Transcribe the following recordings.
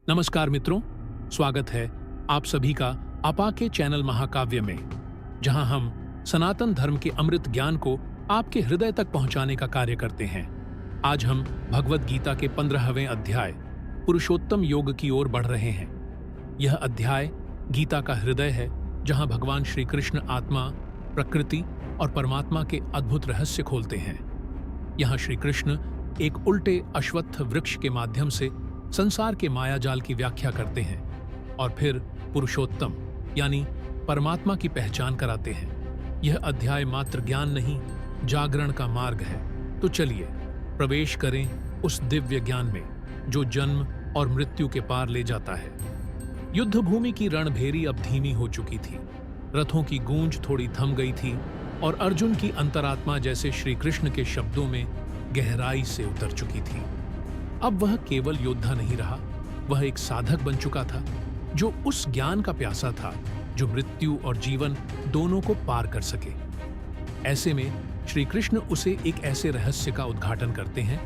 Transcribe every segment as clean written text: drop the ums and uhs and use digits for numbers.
नमस्कार मित्रों, स्वागत है आप सभी का आपा के चैनल महाकाव्य में, जहां हम सनातन धर्म के अमृत ज्ञान को आपके हृदय तक पहुंचाने का कार्य करते हैं। आज हम भगवद गीता के 15वें अध्याय पुरुषोत्तम योग की ओर बढ़ रहे हैं। यह अध्याय गीता का हृदय है, जहां भगवान श्री कृष्ण आत्मा, प्रकृति और परमात्मा के अद्भुत रहस्य खोलते हैं। यहाँ श्री कृष्ण एक उल्टे अश्वत्थ वृक्ष के माध्यम से संसार के मायाजाल की व्याख्या करते हैं और फिर पुरुषोत्तम यानी परमात्मा की पहचान कराते हैं। यह अध्याय मात्र ज्ञान नहीं, जागरण का मार्ग है। तो चलिए प्रवेश करें उस दिव्य ज्ञान में जो जन्म और मृत्यु के पार ले जाता है। युद्ध भूमि की रणभेरी अब धीमी हो चुकी थी, रथों की गूंज थोड़ी थम गई थी और अर्जुन की अंतरात्मा जैसे श्री कृष्ण के शब्दों में गहराई से उतर चुकी थी। अब वह केवल योद्धा नहीं रहा, वह एक साधक बन चुका था जो उस ज्ञान का प्यासा था जो मृत्यु और जीवन दोनों को पार कर सके। ऐसे में श्री कृष्ण उसे एक ऐसे रहस्य का उद्घाटन करते हैं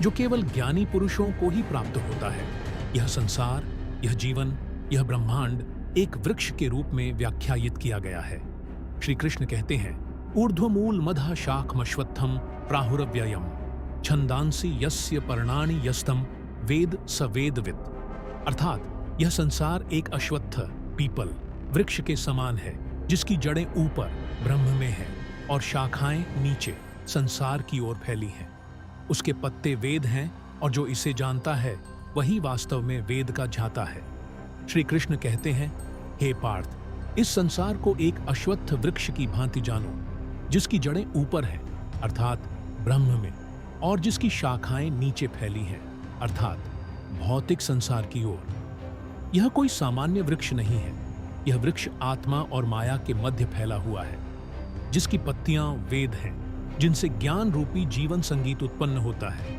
जो केवल ज्ञानी पुरुषों को ही प्राप्त होता है। यह संसार, यह जीवन, यह ब्रह्मांड एक वृक्ष के रूप में व्याख्यायित किया गया है। श्री कृष्ण कहते हैं, ऊर्ध्वमूल मधः शाखमश्वत्थम प्राहुरव्ययम् छंदांसी यस्य पर्णानि यस्तम वेद स वेदविद। अर्थात यह संसार एक अश्वत्थ पीपल वृक्ष के समान है, जिसकी जड़ें ऊपर ब्रह्म में हैं और शाखाएं नीचे संसार की ओर फैली हैं। उसके पत्ते वेद हैं और जो इसे जानता है वही वास्तव में वेद का झाता है। श्री कृष्ण कहते हैं, हे पार्थ, इस संसार को एक अश्वत्थ वृक्ष की भांति जानो, जिसकी जड़ें ऊपर हैं अर्थात ब्रह्म में, और जिसकी शाखाएं नीचे फैली हैं अर्थात भौतिक संसार की ओर। यह कोई सामान्य वृक्ष नहीं है, यह वृक्ष आत्मा और माया के मध्य फैला हुआ है, जिसकी पत्तियां वेद हैं, जिनसे ज्ञान रूपी जीवन संगीत उत्पन्न होता है।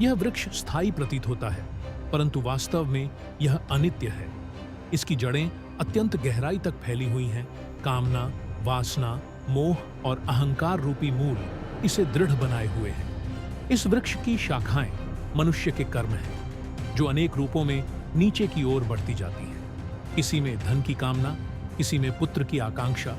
यह वृक्ष स्थायी प्रतीत होता है, परंतु वास्तव में यह अनित्य है। इसकी जड़ें अत्यंत गहराई तक फैली हुई हैं। कामना, वासना, मोह और अहंकार रूपी मूल इसे दृढ़ बनाए हुए हैं। इस वृक्ष की शाखाएं मनुष्य के कर्म हैं, जो अनेक रूपों में नीचे की ओर बढ़ती जाती हैं। किसी में धन की कामना, किसी में पुत्र की आकांक्षा,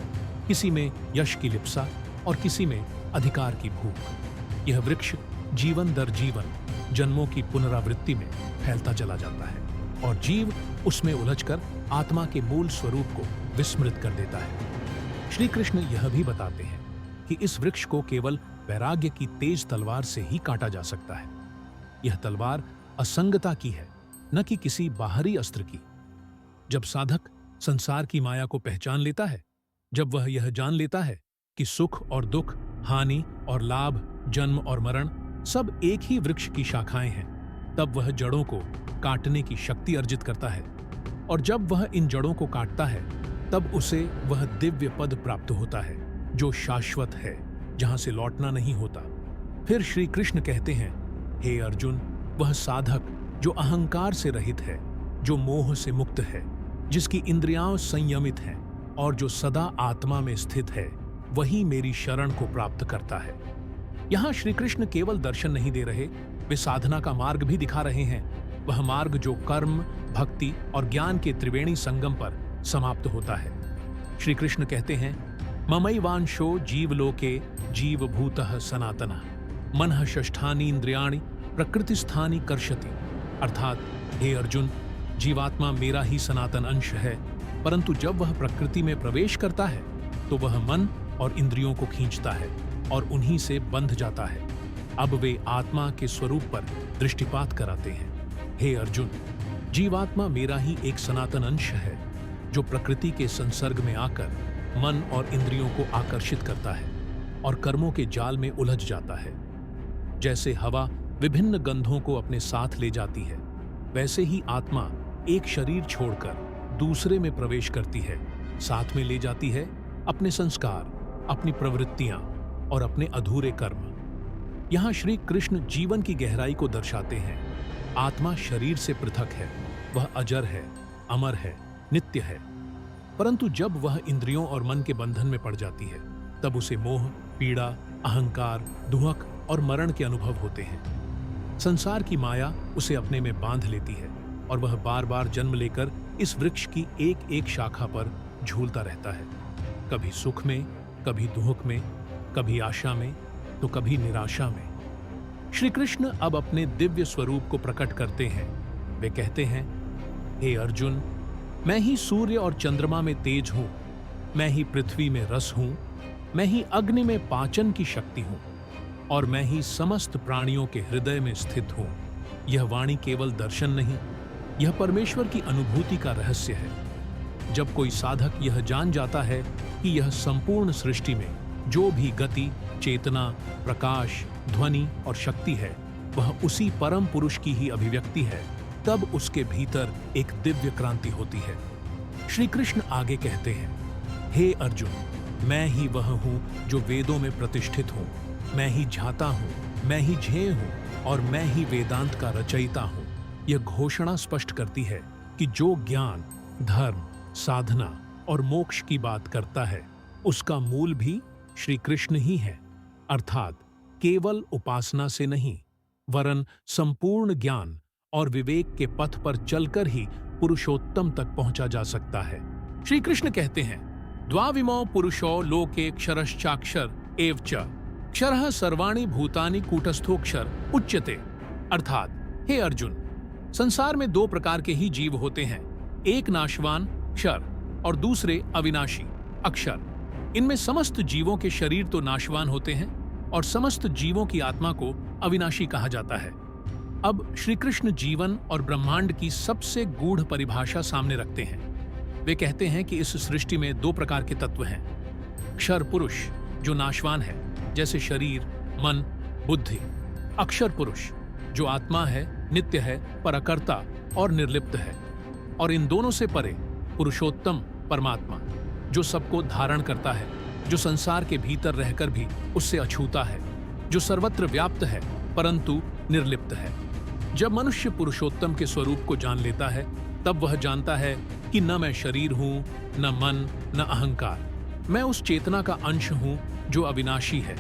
किसी में यश की लिप्सा और किसी में अधिकार की भूख। यह वृक्ष जीवन दर जीवन जन्मों की पुनरावृत्ति में फैलता चला जाता है और जीव उसमें उलझकर आत्मा के मूल स्वरूप को विस्मृत कर देता है। श्री कृष्ण यह भी बताते हैं कि इस वृक्ष को केवल वैराग्य की तेज तलवार से ही काटा जा सकता है। यह तलवार असंगता की है, न कि किसी बाहरी अस्त्र की। जब साधक संसार की माया को पहचान लेता है, जब वह यह जान लेता है कि सुख और दुख, हानि और लाभ, जन्म और मरण सब एक ही वृक्ष की शाखाएं हैं, तब वह जड़ों को काटने की शक्ति अर्जित करता है। और जब वह इन जड़ों को काटता है, तब उसे वह दिव्य पद प्राप्त होता है जो शाश्वत है, जहां से लौटना नहीं होता। फिर श्री कृष्ण कहते हैं, हे अर्जुन, वह साधक जो अहंकार से रहित है, जो मोह से मुक्त है, जिसकी इंद्रियां संयमित हैं और जो सदा आत्मा में स्थित है, वही मेरी शरण को प्राप्त करता है। यहाँ श्री कृष्ण केवल दर्शन नहीं दे रहे, वे साधना का मार्ग भी दिखा रहे हैं। वह मार्ग जो कर्म, भक्ति और ज्ञान के त्रिवेणी संगम पर समाप्त होता है। श्री कृष्ण कहते हैं, ममैवांशो जीवलोके जीवभूतः सनातनः मनः षष्ठानि इंद्रियाणि प्रकृतिस्थानि कर्षति। अर्थात हे अर्जुन, जीवात्मा मेरा ही सनातन अंश है, परंतु जब वह प्रकृति में प्रवेश करता है तो वह मन और इंद्रियों को खींचता है और उन्हीं से बंध जाता है। अब वे आत्मा के स्वरूप पर दृष्टिपात कराते हैं। हे अर्जुन, जीवात्मा मेरा ही एक सनातन अंश है जो प्रकृति के संसर्ग में आकर मन और इंद्रियों को आकर्षित करता है और कर्मों के जाल में उलझ जाता है। जैसे हवा विभिन्न गंधों को अपने साथ ले जाती है, वैसे ही आत्मा एक शरीर छोड़कर दूसरे में प्रवेश करती है, साथ में ले जाती है अपने संस्कार, अपनी प्रवृत्तियां और अपने अधूरे कर्म। यहाँ श्री कृष्ण जीवन की गहराई को दर्शाते हैं। आत्मा शरीर से पृथक है, वह अजर है, अमर है, नित्य है, परंतु जब वह इंद्रियों और मन के बंधन में पड़ जाती है, तब उसे मोह, पीड़ा, अहंकार, दुहक और मरण के अनुभव होते हैं। संसार की माया उसे अपने में बांध लेती है और वह बार बार जन्म लेकर इस वृक्ष की एक एक शाखा पर झूलता रहता है, कभी सुख में, कभी दुख में, कभी आशा में तो कभी निराशा में। श्री कृष्ण अब अपने दिव्य स्वरूप को प्रकट करते हैं। वे कहते हैं, हे अर्जुन, मैं ही सूर्य और चंद्रमा में तेज हूं, मैं ही पृथ्वी में रस हूं, मैं ही अग्नि में पाचन की शक्ति हूं और मैं ही समस्त प्राणियों के हृदय में स्थित हूं। यह वाणी केवल दर्शन नहीं, यह परमेश्वर की अनुभूति का रहस्य है। जब कोई साधक यह जान जाता है कि यह संपूर्ण सृष्टि में जो भी गति, चेतना, प्रकाश, ध्वनि और शक्ति है वह उसी परम पुरुष की ही अभिव्यक्ति है, तब उसके भीतर एक दिव्य क्रांति होती है। श्री कृष्ण आगे कहते हैं, हे अर्जुन, मैं ही वह हूं जो वेदों में प्रतिष्ठित हूं, मैं ही झाता हूं, मैं ही झेय हूं और मैं ही वेदांत का रचयिता हूं। यह घोषणा स्पष्ट करती है कि जो ज्ञान, धर्म, साधना और मोक्ष की बात करता है उसका मूल भी श्री कृष्ण ही है, अर्थात केवल उपासना से नहीं वरन संपूर्ण ज्ञान और विवेक के पथ पर चलकर ही पुरुषोत्तम तक पहुंचा जा सकता है। श्री कृष्ण कहते हैं, द्वाविमो पुरुषो लोके क्षरश्चाक्षर एव च क्षरः सर्वाणि भूतानि कूटस्थोक्षर उच्यते। अर्थात हे अर्जुन, संसार में दो प्रकार के ही जीव होते हैं, एक नाशवान क्षर और दूसरे अविनाशी अक्षर। इनमें समस्त जीवों के शरीर तो नाशवान होते हैं और समस्त जीवों की आत्मा को अविनाशी कहा जाता है। अब श्री कृष्ण जीवन और ब्रह्मांड की सबसे गूढ़ परिभाषा सामने रखते हैं। वे कहते हैं कि इस सृष्टि में दो प्रकार के तत्व हैं, क्षर पुरुष जो नाशवान है जैसे शरीर, मन, बुद्धि, अक्षर पुरुष जो आत्मा है, नित्य है, पराकर्ता और निर्लिप्त है, और इन दोनों से परे पुरुषोत्तम परमात्मा जो सबको धारण करता है, जो संसार के भीतर रहकर भी उससे अछूता है, जो सर्वत्र व्याप्त है परंतु निर्लिप्त है। जब मनुष्य पुरुषोत्तम के स्वरूप को जान लेता है तब वह जानता है कि न मैं शरीर हूं, न मन, न अहंकार। मैं उस चेतना का अंश हूं जो अविनाशी है,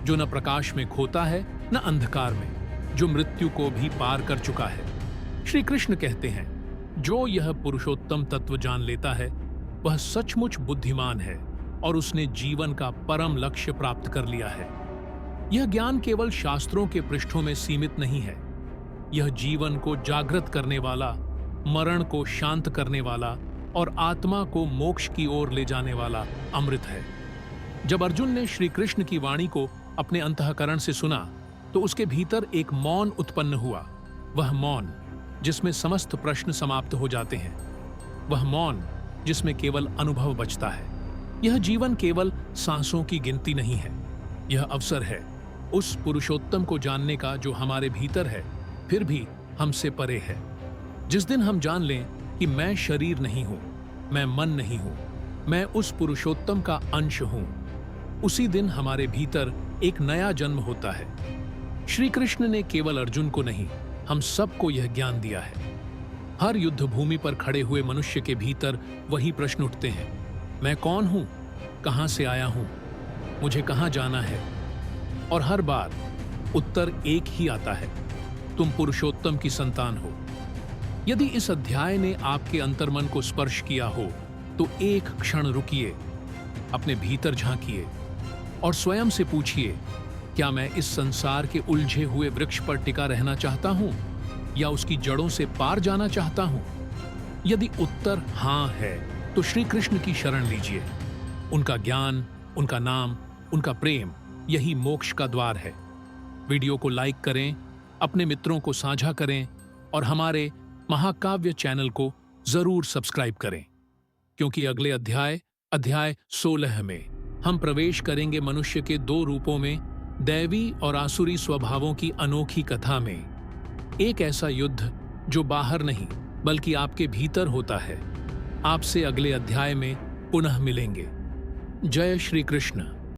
जो न प्रकाश में खोता है न अंधकार में, जो मृत्यु को भी पार कर चुका है। श्री कृष्ण कहते हैं, जो यह पुरुषोत्तम तत्व जान लेता है वह सचमुच बुद्धिमान है और उसने जीवन का परम लक्ष्य प्राप्त कर लिया है। यह ज्ञान केवल शास्त्रों के पृष्ठों में सीमित नहीं है, यह जीवन को जागृत करने वाला, मरण को शांत करने वाला और आत्मा को मोक्ष की ओर ले जाने वाला अमृत है। जब अर्जुन ने श्री कृष्ण की वाणी को अपने अंतःकरण से सुना तो उसके भीतर एक मौन उत्पन्न हुआ। वह मौन जिसमें समस्त प्रश्न समाप्त हो जाते हैं, वह मौन जिसमें केवल अनुभव बचता है। यह जीवन केवल सांसों की गिनती नहीं है, यह अवसर है उस पुरुषोत्तम को जानने का जो हमारे भीतर है फिर भी हमसे परे है। जिस दिन हम जान लें कि मैं शरीर नहीं हूं, मैं मन नहीं हूं, मैं उस पुरुषोत्तम का अंश हूं, उसी दिन हमारे भीतर एक नया जन्म होता है। श्री कृष्ण ने केवल अर्जुन को नहीं, हम सबको यह ज्ञान दिया है। हर युद्ध भूमि पर खड़े हुए मनुष्य के भीतर वही प्रश्न उठते हैं, मैं कौन हूं, कहां से आया हूं, मुझे कहां जाना है? और हर बार उत्तर एक ही आता है, तुम पुरुषोत्तम की संतान हो। यदि इस अध्याय ने आपके अंतर्मन को स्पर्श किया हो तो एक क्षण रुकिए, अपने भीतर झांकिए और स्वयं से पूछिए, क्या मैं इस संसार के उलझे हुए वृक्ष पर टिका रहना चाहता हूं या उसकी जड़ों से पार जाना चाहता हूं? यदि उत्तर हां है तो श्री कृष्ण की शरण लीजिए। उनका ज्ञान, उनका नाम, उनका प्रेम यही मोक्ष का द्वार है। वीडियो को लाइक करें, अपने मित्रों को साझा करें और हमारे महाकाव्य चैनल को जरूर सब्सक्राइब करें, क्योंकि अगले अध्याय 16 में हम प्रवेश करेंगे मनुष्य के दो रूपों में, दैवी और आसुरी स्वभावों की अनोखी कथा में। एक ऐसा युद्ध जो बाहर नहीं बल्कि आपके भीतर होता है। आपसे अगले अध्याय में पुनः मिलेंगे। जय श्री कृष्ण।